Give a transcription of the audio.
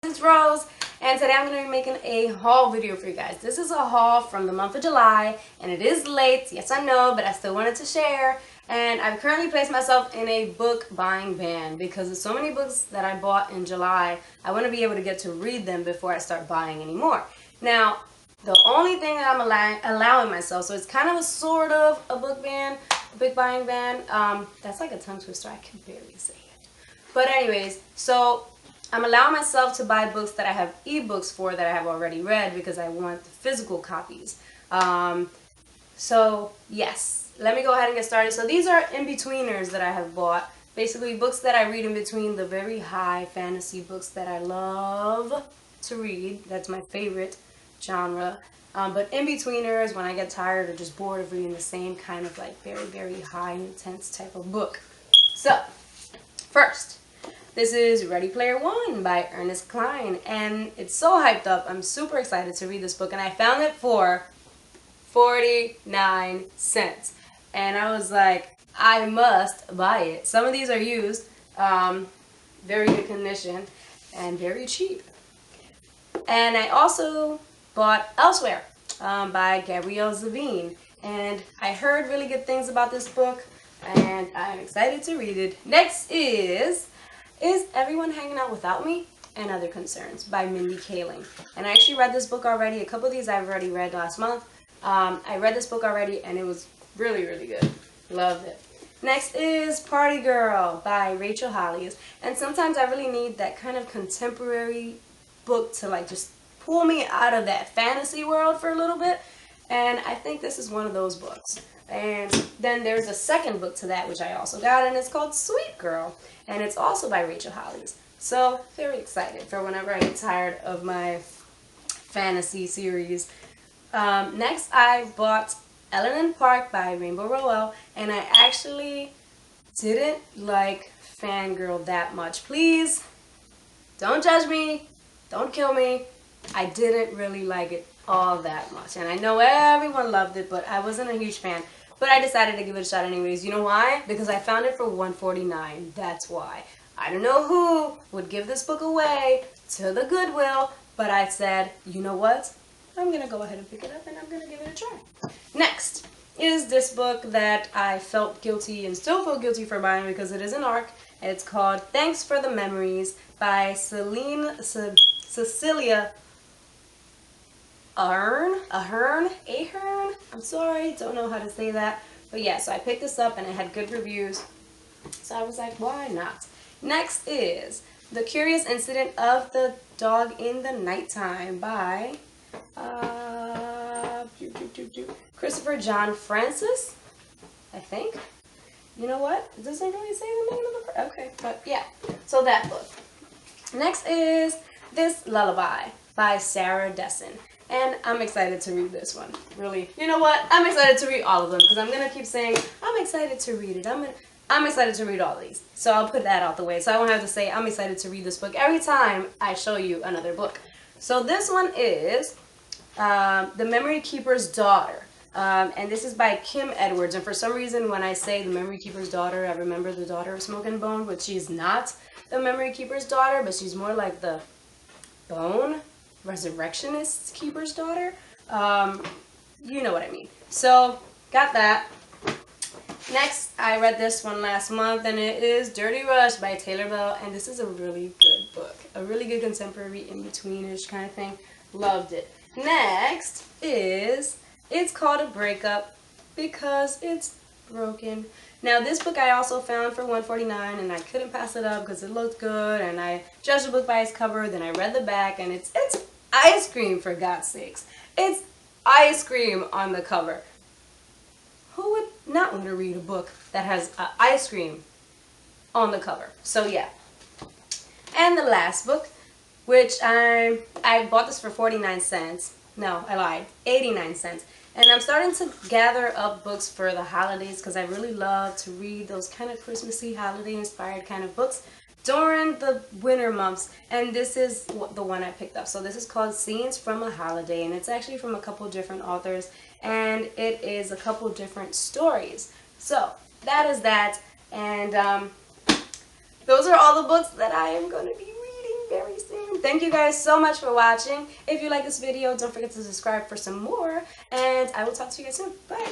It's Rose, and today I'm going to be making a haul video for you guys. This is a haul from the month of July, and it is late, yes I know, but I still wanted to share. And I've currently placed myself in a book buying ban because there's so many books that I bought in July. I want to be able to get to read them before I start buying anymore. Now, the only thing that I'm allowing myself, so it's kind of a sort of a book ban, a book buying ban. That's like a tongue twister, I can barely say it. But anyways, so I'm allowing myself to buy books that I have ebooks for that I have already read because I want the physical copies. So yes, let me go ahead and get started. So these are in-betweeners that I have bought. Basically books that I read in between the very high fantasy books that I love to read. That's my favorite genre. But in-betweeners when I get tired or just bored of reading the same kind of like very high intense type of book. So first, this is Ready Player One by Ernest Cline, and it's so hyped up. I'm super excited to read this book, and I found it for 49 cents. And I was like, I must buy it. Some of these are used, very good condition, and very cheap. And I also bought Elsewhere by Gabrielle Zavine, and I heard really good things about this book, and I'm excited to read it. Next is Everyone Hanging Out Without Me and Other Concerns by Mindy Kaling. And I actually read this book already. A couple of these I've already read last month. I read this book already and it was really good. Loved it. Next is Party Girl by Rachel Hollis. And sometimes I really need that kind of contemporary book to like just pull me out of that fantasy world for a little bit. And I think this is one of those books. And then there's a second book to that which I also got, and it's called Sweet Girl, and it's also by Rachel Hollis. So very excited for whenever I get tired of my fantasy series. Next I bought Ellen and Park by Rainbow Rowell, and I actually didn't like Fangirl that much. Please don't judge me, don't kill me. I didn't really like it all that much, and I know everyone loved it, but I wasn't a huge fan. But I decided to give it a shot anyways. You know why? Because I found it for $1.49. That's why. I don't know who would give this book away to the Goodwill, but I said, you know what? I'm gonna go ahead and pick it up and I'm gonna give it a try. Next is this book that I felt guilty and still feel guilty for buying because it is an ARC. It's called Thanks for the Memories by Cecilia Ahern. I'm sorry, don't know how to say that. But yeah, so I picked this up and it had good reviews. So I was like, why not? Next is The Curious Incident of the Dog in the Nighttime by Christopher John Francis, I think. You know what? It doesn't really say the name of the book. Okay, but yeah. So that book. Next is This Lullaby by Sarah Dessen. And I'm excited to read this one. Really. You know what? I'm excited to read all of them because I'm going to keep saying, I'm excited to read it. I'm excited to read all these. So I'll put that out the way. So I won't have to say, I'm excited to read this book every time I show you another book. So this one is The Memory Keeper's Daughter. And this is by Kim Edwards. And for some reason, when I say The Memory Keeper's Daughter, I remember the daughter of Smoke and Bone, but she's not the Memory Keeper's daughter, but she's more like the Bone Resurrectionist Keeper's daughter. You know what I mean. So, got that. Next, I read this one last month, and it is Dirty Rush by Taylor Bell, and this is a really good book. A really good contemporary in-betweenish kind of thing. Loved it. Next is It's Called a Breakup Because It's Broken. Now this book I also found for $1.49 and I couldn't pass it up because it looked good, and I judged the book by its cover, then I read the back, and it's ice cream, for God's sakes. It's ice cream on the cover. Who would not want to read a book that has ice cream on the cover? So yeah. And the last book, which I bought this for 49 cents. No, I lied. 89 cents. And I'm starting to gather up books for the holidays because I really love to read those kind of Christmassy, holiday-inspired kind of books during the winter months. And this is the one I picked up. So this is called Scenes from a Holiday, and it's actually from a couple different authors, and it is a couple different stories. So that is that, and those are all the books that I am going to be reading very soon. thank you guys so much for watching. If you like this video, don't forget to subscribe for some more. And I will talk to you guys soon. Bye.